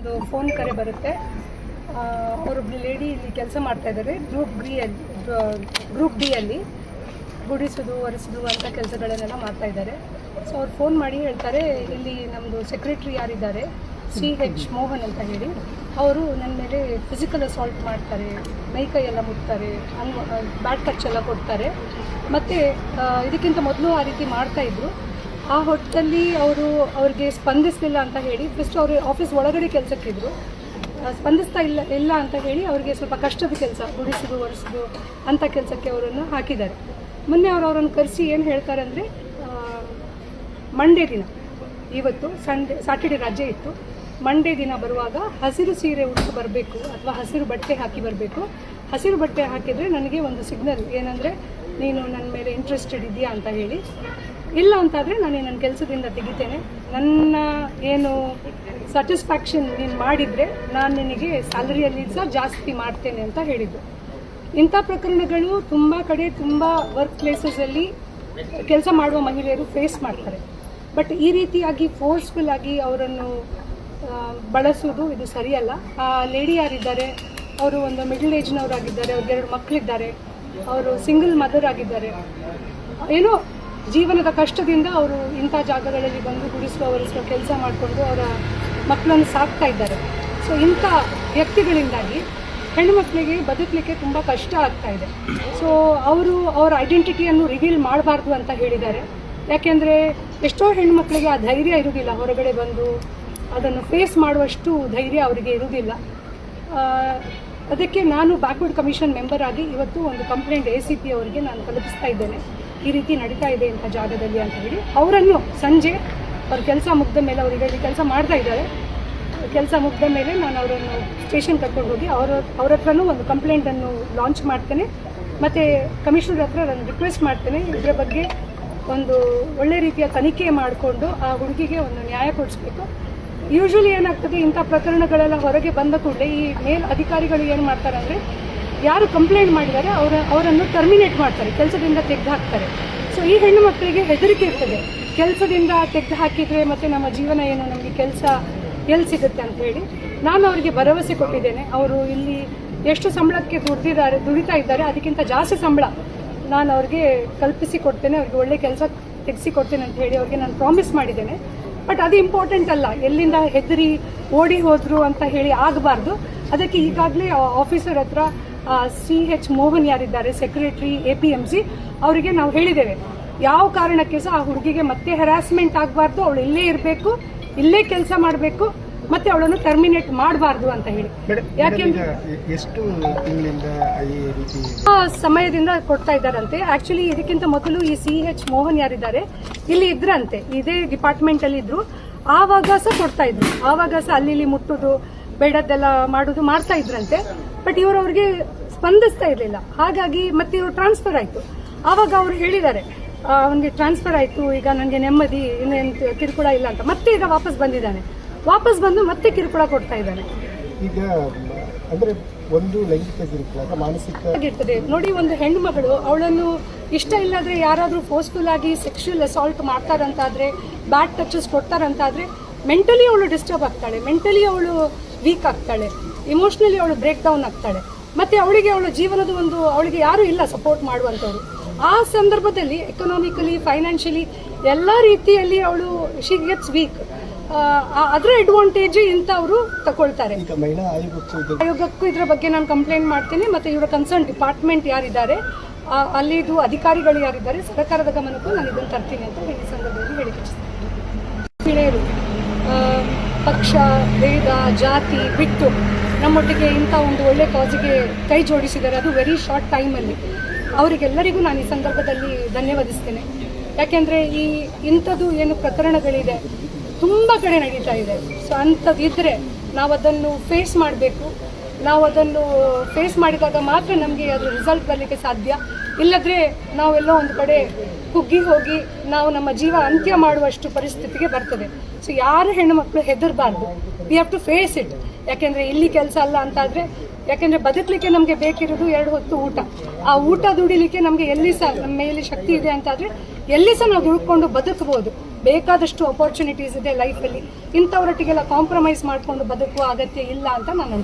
ಒಂದು ಫೋನ್ ಕರೆ ಬರುತ್ತೆ. ಅವರೊಬ್ಬರು ಲೇಡಿ ಇಲ್ಲಿ ಕೆಲಸ ಮಾಡ್ತಾ ಇದ್ದಾರೆ ಗ್ರೂಪ್ ಡಿ ಅಲ್ಲಿ ಗುಡಿಸೋದು ಒರೆಸೋದು ಅಂತ ಕೆಲಸಗಳನ್ನೆಲ್ಲ ಮಾಡ್ತಾ ಇದ್ದಾರೆ. ಸೊ ಅವ್ರು ಫೋನ್ ಮಾಡಿ ಹೇಳ್ತಾರೆ, ಇಲ್ಲಿ ನಮ್ಮದು ಸೆಕ್ರೆಟ್ರಿ ಯಾರಿದ್ದಾರೆ CH ಮೋಹನ್ ಅಂತ ಹೇಳಿ, ಅವರು ನನ್ನ ಮೇಲೆ ಫಿಸಿಕಲ್ ಅಸಾಲ್ಟ್ ಮಾಡ್ತಾರೆ, ಮೈಕೈ ಎಲ್ಲ ಮುಟ್ತಾರೆ, ಬ್ಯಾಡ್ ಟಚ್ ಎಲ್ಲ ಕೊಡ್ತಾರೆ. ಮತ್ತು ಇದಕ್ಕಿಂತ ಮೊದಲು ಆ ರೀತಿ ಮಾಡ್ತಾಯಿದ್ರು. ಆ ಹೊತ್ತಲ್ಲಿ ಅವ್ರಿಗೆ ಸ್ಪಂದಿಸಲಿಲ್ಲ ಅಂತ ಹೇಳಿ ಫಸ್ಟ್ ಅವರು ಆಫೀಸ್ ಒಳಗಡೆ ಕೆಲಸಕ್ಕಿದ್ರು, ಸ್ಪಂದಿಸ್ತಾ ಇಲ್ಲ ಅಂತ ಹೇಳಿ ಅವರಿಗೆ ಸ್ವಲ್ಪ ಕಷ್ಟದ ಕೆಲಸ ಗುಡಿಸೋದು ಒರೆಸೋದು ಅಂಥ ಕೆಲಸಕ್ಕೆ ಅವರನ್ನು ಹಾಕಿದ್ದಾರೆ. ಮೊನ್ನೆ ಅವರನ್ನು ಕರೆಸಿ ಏನು ಹೇಳ್ತಾರೆ ಅಂದರೆ, ಮಂಡೇ ದಿನ, ಇವತ್ತು ಸಾಟರ್ಡೆ ರಜೆ ಇತ್ತು, ಮಂಡೇ ದಿನ ಬರುವಾಗ ಹಸಿರು ಸೀರೆ ಉಟ್ಟು ಬರಬೇಕು ಅಥವಾ ಹಸಿರು ಬಟ್ಟೆ ಹಾಕಿ ಬರಬೇಕು. ಹಸಿರು ಬಟ್ಟೆ ಹಾಕಿದರೆ ನನಗೆ ಒಂದು ಸಿಗ್ನಲ್ ಏನಂದರೆ, ನೀನು ನನ್ನ ಮೇಲೆ ಇಂಟ್ರೆಸ್ಟೆಡ್ ಇದೆಯಾ ಅಂತ ಹೇಳಿ. ಇಲ್ಲ ಅಂತಾದರೆ ನಾನು ನನ್ನ ಕೆಲಸದಿಂದ ತೆಗಿತೇನೆ, ನನ್ನ ಏನು ಸ್ಯಾಟಿಸ್ಫ್ಯಾಕ್ಷನ್ ನೀನು ಮಾಡಿದರೆ ನಾನು ನಿನಗೆ ಸ್ಯಾಲರಿಯಲ್ಲಿ ಸಹ ಜಾಸ್ತಿ ಮಾಡ್ತೇನೆ ಅಂತ ಹೇಳಿದ್ದು. ಇಂಥ ಪ್ರಕರಣಗಳು ತುಂಬ ಕಡೆ, ತುಂಬ ವರ್ಕ್ ಪ್ಲೇಸಸಲ್ಲಿ ಕೆಲಸ ಮಾಡುವ ಮಹಿಳೆಯರು ಫೇಸ್ ಮಾಡ್ತಾರೆ. ಬಟ್ ಈ ರೀತಿಯಾಗಿ ಫೋರ್ಸ್ಫುಲ್ ಆಗಿ ಅವರನ್ನು ಬಳಸೋದು ಇದು ಸರಿಯಲ್ಲ. ಆ ಲೇಡಿ ಯಾರಿದ್ದಾರೆ ಅವರು ಒಂದು ಮಿಡಲ್ ಏಜ್ನವರಾಗಿದ್ದಾರೆ, ಅವ್ರಿಗೆ 2 ಮಕ್ಕಳಿದ್ದಾರೆ, ಅವರು ಸಿಂಗಲ್ ಮದರ್ ಆಗಿದ್ದಾರೆ. ಏನೋ ಜೀವನದ ಕಷ್ಟದಿಂದ ಅವರು ಇಂಥ ಜಾಗಗಳಲ್ಲಿ ಬಂದು ಗುಡಿಸುವ ಒರೆಸುವ ಕೆಲಸ ಮಾಡಿಕೊಂಡು ಅವರ ಮಕ್ಕಳನ್ನು ಸಾಕ್ತಾ ಇದ್ದಾರೆ. ಸೊ ಇಂಥ ವ್ಯಕ್ತಿಗಳಿಂದಾಗಿ ಹೆಣ್ಣುಮಕ್ಕಳಿಗೆ ಬದುಕಲಿಕ್ಕೆ ತುಂಬ ಕಷ್ಟ ಆಗ್ತಾ ಇದೆ. ಸೊ ಅವರ ಐಡೆಂಟಿಟಿಯನ್ನು ರಿವೀಲ್ ಮಾಡಬಾರ್ದು ಅಂತ ಹೇಳಿದ್ದಾರೆ. ಯಾಕೆಂದರೆ ಎಷ್ಟೋ ಹೆಣ್ಣುಮಕ್ಕಳಿಗೆ ಆ ಧೈರ್ಯ ಇರುವುದಿಲ್ಲ, ಹೊರಗಡೆ ಬಂದು ಅದನ್ನು ಫೇಸ್ ಮಾಡುವಷ್ಟು ಧೈರ್ಯ ಅವರಿಗೆ ಇರುವುದಿಲ್ಲ. ಅದಕ್ಕೆ ನಾನು ಬ್ಯಾಕ್ವರ್ಡ್ ಕಮಿಷನ್ ಮೆಂಬರ್ ಆಗಿ ಇವತ್ತು ಒಂದು ಕಂಪ್ಲೇಂಟ್ ACP ಅವರಿಗೆ ನಾನು ತಲುಪಿಸ್ತಾ ಇದ್ದೇನೆ, ಈ ರೀತಿ ನಡೀತಾ ಇದೆ ಇಂಥ ಜಾಗದಲ್ಲಿ ಅಂತ ಹೇಳಿ. ಅವರನ್ನು ಸಂಜೆ ಅವ್ರ ಕೆಲಸ ಮುಗಿದ ಮೇಲೆ, ಅವರಿಗೆ ಕೆಲಸ ಮಾಡ್ತಾ ಇದ್ದಾರೆ, ಕೆಲಸ ಮುಗಿದ ಮೇಲೆ ನಾನು ಅವರನ್ನು ಸ್ಟೇಷನ್ ಕರ್ಕೊಂಡು ಹೋಗಿ ಅವ್ರ ಹತ್ರನೂ ಒಂದು ಕಂಪ್ಲೇಂಟನ್ನು ಲಾಂಚ್ ಮಾಡ್ತೇನೆ. ಮತ್ತು ಕಮಿಷನರ್ ಹತ್ರ ನಾನು ರಿಕ್ವೆಸ್ಟ್ ಮಾಡ್ತೇನೆ, ಇದರ ಬಗ್ಗೆ ಒಂದು ಒಳ್ಳೆ ರೀತಿಯ ತನಿಖೆ ಮಾಡಿಕೊಂಡು ಆ ಹುಡುಗಿಗೆ ಒಂದು ನ್ಯಾಯ ಕೊಡಿಸ್ಬೇಕು. ಯೂಶ್ವಲಿ ಏನಾಗ್ತದೆ, ಇಂಥ ಪ್ರಕರಣಗಳೆಲ್ಲ ಹೊರಗೆ ಬಂದ ಕೂಡಲೇ ಈ ಮೇಲ್ ಅಧಿಕಾರಿಗಳು ಏನು ಮಾಡ್ತಾರೆ ಅಂದರೆ, ಯಾರು ಕಂಪ್ಲೇಂಟ್ ಮಾಡಿದ್ದಾರೆ ಅವರನ್ನು ಟರ್ಮಿನೇಟ್ ಮಾಡ್ತಾರೆ, ಕೆಲಸದಿಂದ ತೆಗೆದು ಹಾಕ್ತಾರೆ. ಸೊ ಈ ಹೆಣ್ಣು ಮಕ್ಕಳಿಗೆ ಹೆದರಿಕೆ ಇರ್ತದೆ, ಕೆಲಸದಿಂದ ತೆಗೆದು ಹಾಕಿದರೆ ಮತ್ತು ನಮ್ಮ ಜೀವನ ಏನು, ನಮಗೆ ಕೆಲಸ ಎಲ್ಲಿ ಸಿಗುತ್ತೆ ಅಂತ ಹೇಳಿ. ನಾನು ಅವರಿಗೆ ಭರವಸೆ ಕೊಟ್ಟಿದ್ದೇನೆ, ಅವರು ಇಲ್ಲಿ ಎಷ್ಟು ಸಂಬಳಕ್ಕೆ ದುಡಿತಾ ಇದ್ದಾರೆ ಅದಕ್ಕಿಂತ ಜಾಸ್ತಿ ಸಂಬಳ ನಾನು ಅವ್ರಿಗೆ ಕಲ್ಪಿಸಿ ಕೊಡ್ತೇನೆ, ಅವ್ರಿಗೆ ಒಳ್ಳೆ ಕೆಲಸ ತೆಗೆಸಿ ಕೊಡ್ತೇನೆ ಅಂತ ಹೇಳಿ ಅವ್ರಿಗೆ ನಾನು ಪ್ರಾಮಿಸ್ ಮಾಡಿದ್ದೇನೆ. ಬಟ್ ಅದು ಇಂಪಾರ್ಟೆಂಟ್ ಅಲ್ಲ, ಎಲ್ಲಿಂದ ಹೆದರಿ ಓಡಿ ಹೋದ್ರು ಅಂತ ಹೇಳಿ ಆಗಬಾರ್ದು. ಅದಕ್ಕೆ ಈಗಾಗಲೇ ಆಫೀಸರ್ ಹತ್ರ CH ಮೋಹನ್ ಯಾರಿದ್ದಾರೆ ಸೆಕ್ರೆಟರಿ APMC ಅವರಿಗೆ ನಾವು ಹೇಳಿದ್ದೇವೆ, ಯಾವ ಕಾರಣಕ್ಕೆ ಸಹ ಆ ಹುಡುಗಿಗೆ ಮತ್ತೆ ಹ್ಯಾರಾಸ್ಮೆಂಟ್ ಆಗಬಾರ್ದು, ಅವಳು ಇಲ್ಲೇ ಇರಬೇಕು, ಇಲ್ಲೇ ಕೆಲಸ ಮಾಡಬೇಕು, ಮತ್ತೆ ಅವಳನ್ನು ಟರ್ಮಿನೇಟ್ ಮಾಡಬಾರ್ದು ಅಂತ ಹೇಳಿ. ಯಾಕೆಂದ್ರೆ ಎಷ್ಟು ತಿಂಗಳಿಂದ ಈ ರೀತಿ ಸಮಯದಿಂದ ಕೊಡ್ತಾ ಇದ್ದಾರಂತೆ. ಆಕ್ಚುಲಿ ಇದಕ್ಕಿಂತ ಮೊದಲು ಈ CH ಮೋಹನ್ ಯಾರಿದ್ದಾರೆ ಇಲ್ಲಿ ಇದ್ರಂತೆ, ಇದೇ ಡಿಪಾರ್ಟ್ಮೆಂಟ್ ಅಲ್ಲಿ ಇದ್ರು, ಆವಾಗ ಸಹ ಕೊಡ್ತಾ ಇದ್ರು, ಆವಾಗ ಸಹ ಅಲ್ಲಿ ಮುಟ್ಟುದು ಬೇಡದ್ದೆಲ್ಲ ಮಾಡುದು ಮಾಡ್ತಾ ಇದ್ರಂತೆ. ಬಟ್ ಅವ್ರಿಗೆ ಸ್ಪಂದಿಸ್ತಾ ಇರಲಿಲ್ಲ, ಹಾಗಾಗಿ ಮತ್ತೆ ಇವರು ಟ್ರಾನ್ಸ್ಫರ್ ಆಯ್ತು. ಆವಾಗ ಅವರು ಹೇಳಿದ್ದಾರೆ, ಅವನಿಗೆ ಟ್ರಾನ್ಸ್ಫರ್ ಆಯ್ತು, ಈಗ ನನಗೆ ನೆಮ್ಮದಿ, ಇನ್ನೇನು ಕಿರುಕುಳ ಇಲ್ಲ ಅಂತ. ಮತ್ತೆ ಈಗ ವಾಪಸ್ ಬಂದಿದ್ದಾನೆ, ವಾಪಸ್ ಬಂದು ಮತ್ತೆ ಕಿರುಕುಳ ಕೊಡ್ತಾ ಇದ್ದಾನೆ. ಈಗ ಅಂದ್ರೆ ಒಂದು ಲೈಂಗಿಕ ಕಿರುಕುಳ ಮಾನಸಿಕ ಇರ್ತದೆ ನೋಡಿ. ಒಂದು ಹೆಣ್ಣು ಮಗಳು, ಅವಳನ್ನು ಇಷ್ಟ ಇಲ್ಲದ್ರೆ ಯಾರಾದರೂ ಫೋರ್ಸ್ಫುಲ್ ಆಗಿ ಸೆಕ್ಷುವಲ್ ಅಸಾಲ್ಟ್ ಮಾಡ್ತಾರಂತಾದ್ರೆ, ಬ್ಯಾಡ್ ಟಚಸ್ ಕೊಡ್ತಾರಂತಾದ್ರೆ, ಮೆಂಟಲಿ ಅವಳು ಡಿಸ್ಟರ್ಬ್ ಆಗ್ತಾಳೆ, ಮೆಂಟಲಿ ಅವಳು ವೀಕ್ ಆಗ್ತಾಳೆ, ಇಮೋಷ್ನಲಿ ಅವಳು ಬ್ರೇಕ್ ಡೌನ್ ಆಗ್ತಾಳೆ. ಮತ್ತೆ ಅವಳ ಜೀವನದ ಅವಳಿಗೆ ಯಾರೂ ಇಲ್ಲ ಸಪೋರ್ಟ್ ಮಾಡುವಂಥವ್ರು. ಆ ಸಂದರ್ಭದಲ್ಲಿ ಎಕನಾಮಿಕಲಿ, ಫೈನಾನ್ಷಿಯಲಿ ಎಲ್ಲ ರೀತಿಯಲ್ಲಿ ಅವಳು ಶಿ ಗೆಟ್ಸ್ ವೀಕ್. ಅದರ ಅಡ್ವಾಂಟೇಜ್ ಇಂಥವರು ತಗೊಳ್ತಾರೆ. ಆಯೋಗಕ್ಕೂ ಇದರ ಬಗ್ಗೆ ನಾನು ಕಂಪ್ಲೇಂಟ್ ಮಾಡ್ತೀನಿ. ಮತ್ತು ಇವರ ಕನ್ಸರ್ನ್ ಡಿಪಾರ್ಟ್ಮೆಂಟ್ ಯಾರಿದ್ದಾರೆ, ಅಲ್ಲಿದು ಅಧಿಕಾರಿಗಳು ಯಾರಿದ್ದಾರೆ, ಸರ್ಕಾರದ ಗಮನಕ್ಕೂ ನಾನು ಇದನ್ನು ತರ್ತೀನಿ ಅಂತ ಈ ಸಂದರ್ಭದಲ್ಲಿ ಹೇಳಿಕೆ. ಮಹಿಳೆಯರು ಪಕ್ಷ, ಭೇದ, ಜಾತಿ ಬಿಟ್ಟು ನಮ್ಮೊಟ್ಟಿಗೆ ಇಂಥ ಒಂದು ಒಳ್ಳೆ ಕಾಜಿಗೆ ಕೈ ಜೋಡಿಸಿದ್ದಾರೆ, ಅದು ವೆರಿ ಶಾರ್ಟ್ ಟೈಮಲ್ಲಿ. ಅವರಿಗೆಲ್ಲರಿಗೂ ನಾನು ಈ ಸಂದರ್ಭದಲ್ಲಿ ಧನ್ಯವಾದಿಸ್ತೇನೆ. ಯಾಕೆಂದರೆ ಇಂಥದ್ದು ಏನು ಪ್ರಕರಣಗಳಿದೆ ತುಂಬ ಕಡೆ ನಡೀತಾ ಇದೆ. ಸೊ ಅಂಥದ್ದಿದ್ದರೆ ನಾವು ಅದನ್ನು ಫೇಸ್ ಮಾಡಬೇಕು. ನಾವು ಅದನ್ನು ಫೇಸ್ ಮಾಡಿದಾಗ ಮಾತ್ರ ನಮಗೆ ಅದರ ರಿಸಲ್ಟ್ ಬರಲಿಕ್ಕೆ ಸಾಧ್ಯ. ಇಲ್ಲದ್ರೆ ನಾವೆಲ್ಲೋ ಒಂದು ಕಡೆ ಕುಗ್ಗಿ ಹೋಗಿ ನಾವು ನಮ್ಮ ಜೀವ ಅಂತ್ಯ ಮಾಡುವಷ್ಟು ಪರಿಸ್ಥಿತಿಗೆ ಬರ್ತದೆ. ಸೊ ಯಾರು ಹೆಣ್ಣು ಮಕ್ಕಳು ಹೆದರಬಾರ್ದು, we have to face it. ಯಾಕೆಂದರೆ ಇಲ್ಲಿ ಕೆಲಸ ಅಲ್ಲ ಅಂತಾದರೆ, ಯಾಕೆಂದರೆ ಬದುಕಲಿಕ್ಕೆ ನಮಗೆ ಬೇಕಿರೋದು 2 ಹೊತ್ತು ಊಟ. ಆ ಊಟ ದುಡಿಲಿಕ್ಕೆ ನಮಗೆ ಎಲ್ಲಿ ಸಹ ನಮ್ಮ ಮೇಲೆ ಶಕ್ತಿ ಇದೆ ಅಂತಾದರೆ ಎಲ್ಲಿ ಸಹ ನಾವು ದುಡ್ಕೊಂಡು ಬದುಕಬಹುದು. ಬೇಕಾದಷ್ಟು ಅಪರ್ಚುನಿಟೀಸ್ ಇದೆ ಲೈಫಲ್ಲಿ. ಇಂಥವ್ರೊಟ್ಟಿಗೆಲ್ಲ ಕಾಂಪ್ರಮೈಸ್ ಮಾಡಿಕೊಂಡು ಬದುಕುವ ಅಗತ್ಯ ಇಲ್ಲ ಅಂತ ನಾನು